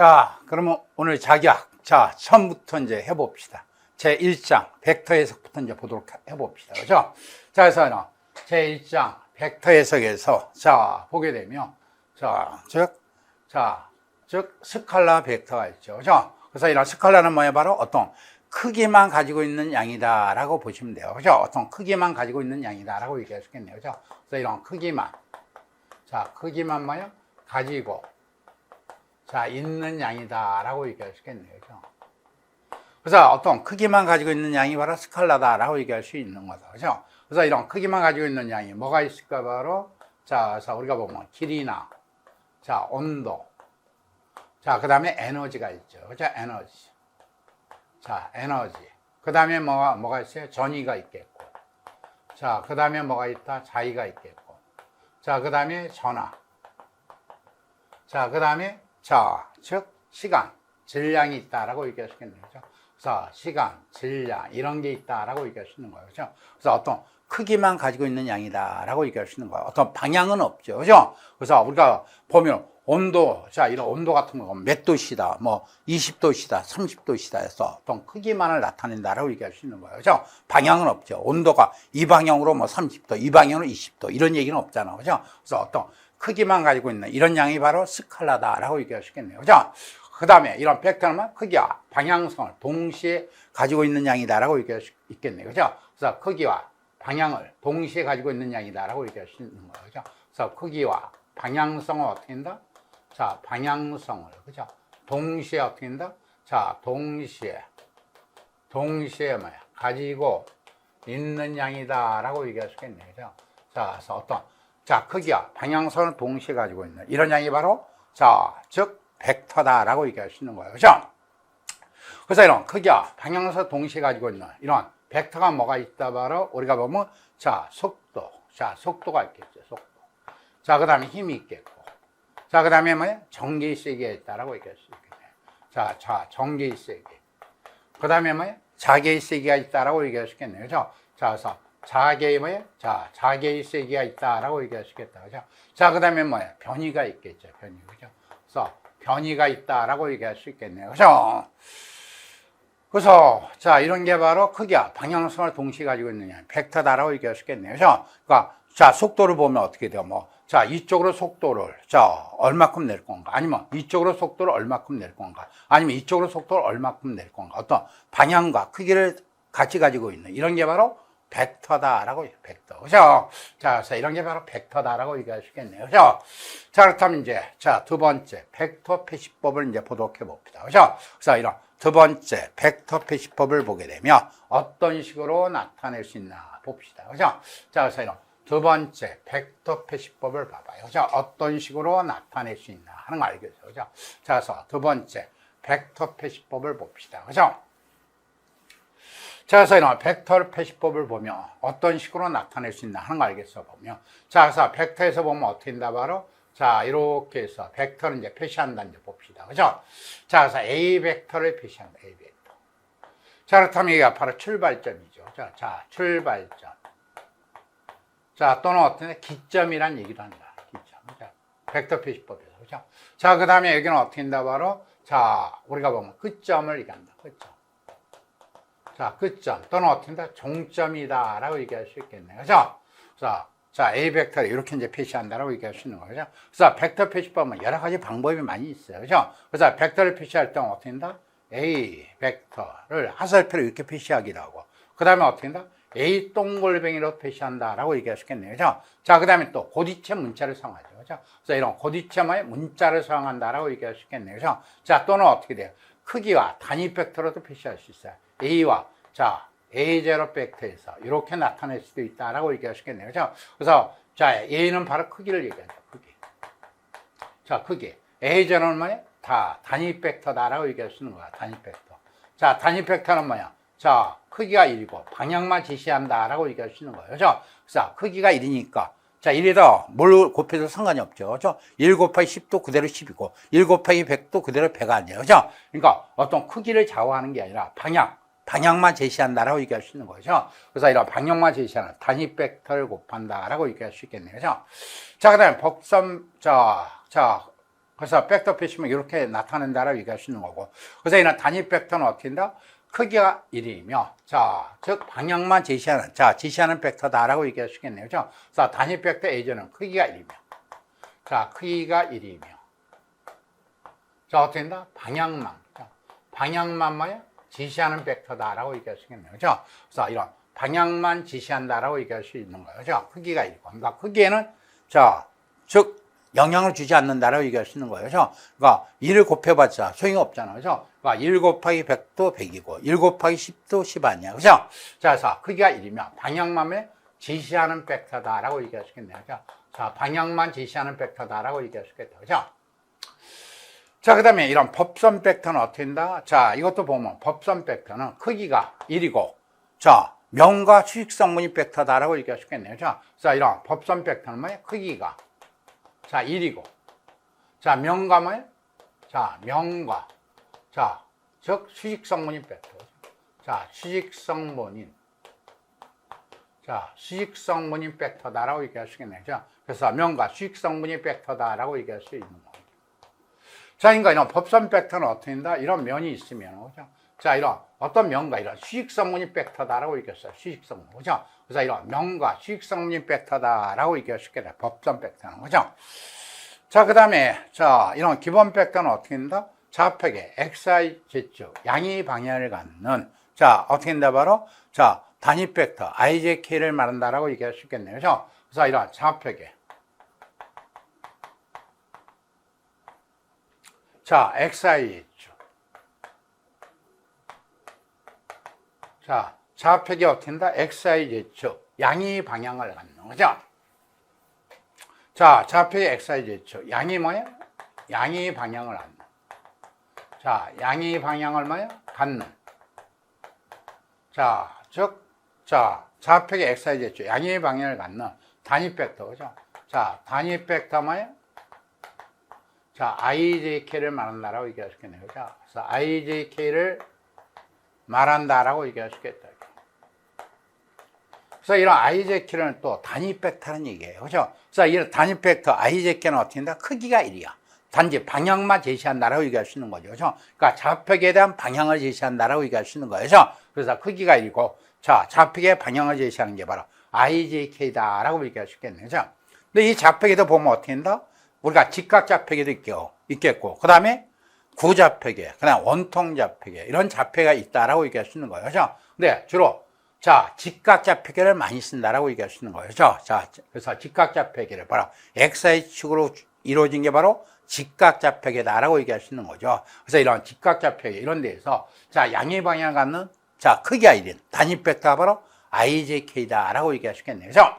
자, 그러면 오늘 작약. 자, 처음부터 이제 해봅시다. 제1장, 벡터 해석부터 이제 보도록 해봅시다. 그죠? 자, 그래서 제1장, 벡터 해석에서, 자, 보게 되면, 즉, 스칼라 벡터가 있죠. 그죠? 그래서 이런 스칼라는 뭐예요? 바로 어떤 크기만 가지고 있는 양이다 라고 보시면 돼요. 그죠? 어떤 크기만 가지고 있는 양이다 라고 얘기할 수 있겠네요. 그죠? 그래서 이런 크기만. 자, 크기만 뭐예요? 가지고. 자, 있는 양이다 라고 얘기할 수 있겠네요. 그죠? 그래서 어떤 크기만 가지고 있는 양이 바로 스칼라다 라고 얘기할 수 있는 거죠. 그죠? 그래서 이런 크기만 가지고 있는 양이 뭐가 있을까? 바로, 자, 그래서 우리가 보면 길이나, 자, 온도. 자, 그 다음에 에너지가 있죠. 그죠? 에너지. 자, 에너지. 그 다음에 뭐가 있어요? 전위가 있겠고. 자, 그 다음에 뭐가 있다? 자위가 있겠고. 자, 그 다음에 전화. 자, 그 다음에 즉, 시간, 질량이 있다라고 얘기할 수 있겠네요. 그죠? 그래서 시간, 질량, 이런 게 있다라고 얘기할 수 있는 거예요. 그죠? 그래서 어떤 크기만 가지고 있는 양이다라고 얘기할 수 있는 거예요. 어떤 방향은 없죠. 그죠? 그래서 우리가 보면 온도, 자, 이런 온도 같은 거 몇 도시다, 뭐 20도시다, 30도시다 해서 어떤 크기만을 나타낸다라고 얘기할 수 있는 거예요. 그죠? 방향은 없죠. 온도가 이 방향으로 뭐 30도, 이 방향으로 20도, 이런 얘기는 없잖아. 그죠? 그래서 어떤 크기만 가지고 있는 이런 양이 바로 스칼라다라고 얘기할 수 있겠네요. 그죠? 그 다음에 이런 벡터는 크기와 방향성을 동시에 가지고 있는 양이다라고 얘기할 수 있겠네요. 그죠? 그래서 크기와 방향을 동시에 가지고 있는 양이다라고 얘기할 수 있는 거예요. 그죠? 그래서 크기와 방향성을 어떻게 한다? 자, 방향성을, 그죠? 동시에 어떻게 한다? 자, 동시에 뭐야? 가지고 있는 양이다라고 얘기할 수 있겠네요. 그죠? 자, 그래서 자, 크기와 방향성을 동시에 가지고 있는 이런 양이 바로, 자, 즉, 벡터다라고 얘기할 수 있는 거예요. 그죠? 그래서 이런 크기와 방향성을 동시에 가지고 있는 이런 벡터가 뭐가 있다? 바로 우리가 보면, 자, 속도. 자, 속도가 있겠죠. 속도. 자, 그 다음에 힘이 있겠고. 자, 그 다음에 뭐예요? 전기 세기가 있다라고 얘기할 수 있겠네요. 자, 전기 세기. 그 다음에 뭐예요? 자개의 세기가 있다라고 얘기할 수 있겠네요. 그죠? 자, 그래서 자개의 뭐예요? 자, 자개의 세기가 있다라고 얘기할 수 있겠다. 그죠? 자, 그 다음에 뭐예요? 변위가 있겠죠. 변위. 그죠? 그래서 변위가 있다라고 얘기할 수 있겠네요. 그죠? 그래서, 자, 이런 게 바로 크기와 방향성을 동시에 가지고 있는 양, 벡터다라고 얘기할 수 있겠네요. 그죠? 그러니까, 자, 속도를 보면 어떻게 돼요? 자, 이쪽으로 속도를, 자, 얼마큼 낼 건가? 아니면 이쪽으로 속도를 얼마큼 낼 건가? 아니면 이쪽으로 속도를 얼마큼 낼 건가? 어떤 방향과 크기를 같이 가지고 있는 이런 게 바로 벡터다라고 해요. 벡터. 그죠? 자, 그래서 이런 게 바로 벡터다라고 얘기할 수 있겠네요. 그죠? 자, 그렇다면 이제, 자, 두 번째, 벡터 표시법을 이제 보도록 해봅시다. 그죠? 그래서 이런 두 번째, 벡터 표시법을 보게 되면 어떤 식으로 나타낼 수 있나 봅시다. 그죠? 자, 그래서 이런 두 번째, 벡터 표시법을 봐봐요. 그죠? 어떤 식으로 나타낼 수 있나 하는 거 알겠죠? 그죠? 자, 그래서 두 번째, 벡터 표시법을 봅시다. 그죠? 자, 그래서 이런 벡터 표시법을 보면 어떤 식으로 나타낼 수 있나 하는 거 알겠어, 보면. 자, 그래서 벡터에서 보면 어떻게 된다, 바로. 자, 이렇게 해서 벡터를 이제 표시한다, 이제 봅시다. 그죠? 자, 그래서 A 벡터를 표시한다, A 벡터. 자, 그렇다면 이게 바로 출발점이죠. 자, 출발점. 자, 또는 어떤 기점이란 얘기도 한다. 기점. 자, 벡터 표시법에서. 그죠? 자, 그 다음에 여기는 어떻게 한다, 바로. 자, 우리가 보면 끝점을 얘기한다. 끝점. 자, 끝점. 또는 어떻게 한다? 종점이다. 라고 얘기할 수 있겠네요. 그죠? 자, A 벡터를 이렇게 이제 표시한다라고 얘기할 수 있는 거죠. 그래서 벡터 표시법은 여러 가지 방법이 많이 있어요. 그죠? 그래서 벡터를 표시할 때는 어떻게 한다? A 벡터를 화살표로 이렇게 표시하기도 하고, 그 다음에 어떻게 한다? A 동글뱅이로 표시한다라고 얘기할 수 있겠네요. 그죠? 자, 그 다음에 또 고디체 문자를 사용하죠. 그죠? 그래서 이런 고디체의 문자를 사용한다라고 얘기할 수 있겠네요. 그죠? 자, 또는 어떻게 돼요? 크기와 단위 벡터로도 표시할 수 있어요. A와, 자, A0 벡터에서 이렇게 나타낼 수도 있다라고 얘기할 수 있겠네요. 그죠? 그래서, 자, A는 바로 크기를 얘기하죠. 크기. 자, 크기. A0는 뭐야? 단위 벡터다라고 얘기할 수 있는 거야. 단위 벡터. 자, 단위 벡터는 뭐야? 자, 크기가 1이고 방향만 제시한다라고 얘기할 수 있는 거예요. 그죠? 그래서 크기가 1이니까 자, 1에다 뭘 곱해도 상관이 없죠. 그죠? 1 곱하기 10도 그대로 10이고 1 곱하기 100도 그대로 100 아니에요. 그죠? 그러니까 어떤 크기를 좌우하는 게 아니라 방향만 제시한다라고 얘기할 수 있는 거죠. 그래서 이런 방향만 제시하는 단위 벡터를 곱한다라고 얘기할 수 있겠네요. 그죠? 자, 그 다음에 그 그래서 벡터 표시면 이렇게 나타낸다라고 얘기할 수 있는 거고. 그래서 이런 단위 벡터는 어떻게 된다? 크기가 1이며, 자, 즉, 방향만 지시하는 벡터다라고 얘기할 수 있겠네요. 그래서 단위 벡터 A는 크기가 1이며, 자, 크기가 1이며, 자, 어떻게 된다? 방향만. 자, 방향만 뭐야? 지시하는 벡터다라고 얘기할 수 있겠네요. 그래서 이런 방향만 지시한다라고 얘기할 수 있는 거예요. 크기가 1이고. 그러니까 크기에는, 자, 즉, 영향을 주지 않는다라고 얘기할 수 있는 거예요. 그러니까 1을 곱해봤자 소용이 없잖아요. 그러니까 1 곱하기 100도 100이고 1 곱하기 10도 10 아니야. 그죠? 자, 그래서 크기가 1이면 방향만에 지시하는 벡터다라고 얘기할 수 있겠네요. 자, 방향만 지시하는 벡터다라고 얘기할 수 있겠다. 그죠? 자, 그 다음에 이런 법선 벡터는 어떻게 된다? 자, 이것도 보면 법선 벡터는 크기가 1이고, 자, 명과 수직성분이 벡터다라고 얘기할 수 있겠네요. 자, 이런 법선 벡터는 뭐예요? 크기가, 자, 1이고, 자, 명과 뭐예요? 자, 명과, 자, 즉, 수직성분인 벡터. 자, 수직성분인 벡터다라고 얘기할 수 있겠네요. 그래서 명과 수직성분인 벡터다라고 얘기할 수 있는 거예요. 자, 그러니까 이런 법선 벡터는 어떻게 된다? 이런 면이 있으면, 그죠? 자, 이런 어떤 면과 이런 수직성분인 벡터다라고 얘기했어요. 수직성분, 그죠? 그래서 이런 면과 수직성분인 벡터다라고 얘기할 수 있겠다. 법선 벡터는, 그죠? 자, 그 다음에, 자, 이런 기본 벡터는 어떻게 된다? 좌표계 xy, z축, 양의 방향을 갖는, 자, 어떻게 된다? 바로, 자, 단위 벡터 ijk를 말한다라고 얘기할 수 있겠네요. 그죠? 그래서 이런 좌표계, 자, xy 쪽. 자, 좌표계 어떻게 된다? xy 쪽. 양의 방향을 갖는 거죠. 자, 좌표계 xy 쪽. 양이 뭐야? 양의 방향을 갖는. 자, 양의 방향을 뭐야? 갖는. 자, 즉, 자, 좌표계 xy 쪽. 양의 방향을 갖는 단위 벡터, 그죠? 자, 단위 벡터 뭐야? 자, ijk를 말한다라고 얘기할 수 있겠네요. 자, 그래서 ijk를 말한다라고 얘기할 수 있겠다. 그래서 이런 ijk는 또 단위 벡터는 얘기예요. 그죠? 그래서 이런 단위 벡터 ijk는 어떻게 된다? 크기가 1이야. 단지 방향만 제시한다라고 얘기할 수 있는 거죠. 그죠? 그러니까 좌표계에 대한 방향을 제시한다라고 얘기할 수 있는 거예요. 그죠? 그래서 크기가 1이고, 자, 좌표계의 방향을 제시하는 게 바로 ijk다라고 얘기할 수 있겠네요. 그죠? 근데 이 좌표계도 보면 어떻게 된다? 우리가 직각좌표계도 있겠고, 그 다음에 구좌표계, 그 다음에 원통좌표계, 이런 좌표가 있다라고 얘기할 수 있는 거예요. 그죠? 근데 주로, 자, 직각좌표계를 많이 쓴다라고 얘기할 수 있는 거예요. 그죠? 자, 그래서 직각좌표계를 바로 XY축으로 이루어진 게 바로 직각좌표계다라고 얘기할 수 있는 거죠. 그래서 이런 직각좌표계, 이런 데에서, 자, 양의 방향을 갖는, 자, 크기가 1인 단위 벡터가 바로 ijk다라고 얘기할 수 있겠네요. 그죠?